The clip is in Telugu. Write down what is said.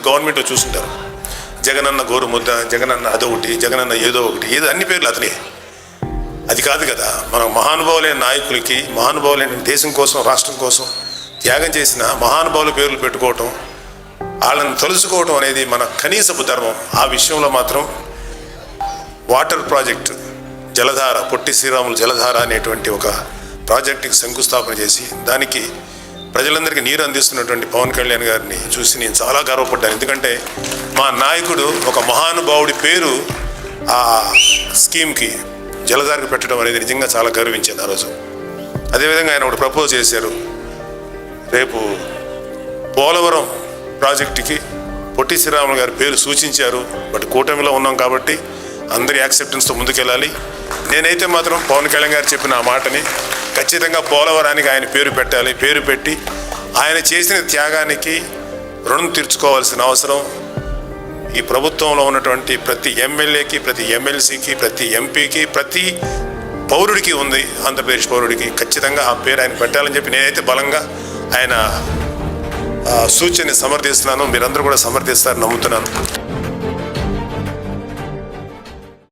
గవర్నమెంట్ చూసుంటారు. జగనన్న గోరుముద్ద, జగనన్న అదొకటి, జగనన్న ఏదో ఒకటి, ఏదో అన్ని పేర్లు అతనే. అది కాదు కదా. మన మహానుభావులైన నాయకులకి, మహానుభావులైన దేశం కోసం, రాష్ట్రం కోసం త్యాగం చేసిన మహానుభావుల పేర్లు పెట్టుకోవటం, వాళ్ళని తలుసుకోవటం అనేది మన కనీసపు ధర్మం. ఆ విషయంలో మాత్రం వాటర్ ప్రాజెక్టు జలధార, పొట్టి శ్రీరాములు జలధార అనేటువంటి ఒక ప్రాజెక్టుకి శంకుస్థాపన చేసి దానికి ప్రజలందరికీ నీరు అందిస్తున్నటువంటి పవన్ కళ్యాణ్ గారిని చూసి నేను చాలా గర్వపడ్డాను. ఎందుకంటే మా నాయకుడు ఒక మహానుభావుడి పేరు ఆ స్కీమ్కి, జలధారకు పెట్టడం అనేది నిజంగా చాలా గర్వించింది ఆ రోజు. అదేవిధంగా ఆయన ఒకటి ప్రపోజ్ చేశారు. రేపు పోలవరం ప్రాజెక్టుకి పొట్టి శ్రీరాములు గారి పేరు సూచించారు. బట్ కూటమిలో ఉన్నాం కాబట్టి అందరి యాక్సెప్టెన్స్తో ముందుకెళ్ళాలి. నేనైతే మాత్రం పవన్ కళ్యాణ్ గారు చెప్పిన ఆ మాటని ఖచ్చితంగా పోలవరానికి ఆయన పేరు పెట్టాలి. పేరు పెట్టి ఆయన చేసిన త్యాగానికి రుణం తీర్చుకోవాల్సిన అవసరం ఈ ప్రభుత్వంలో ఉన్నటువంటి ప్రతి ఎమ్మెల్యేకి, ప్రతి ఎమ్మెల్సీకి, ప్రతి ఎంపీకి, ప్రతి పౌరుడికి ఉంది. ఆంధ్రప్రదేశ్ పౌరుడికి ఖచ్చితంగా ఆ పేరు ఆయన పెట్టాలని చెప్పి నేనైతే బలంగా ఆయన సూచనని సమర్థిస్తున్నాను. మీరందరూ కూడా సమర్థిస్తారని నమ్ముతున్నాను.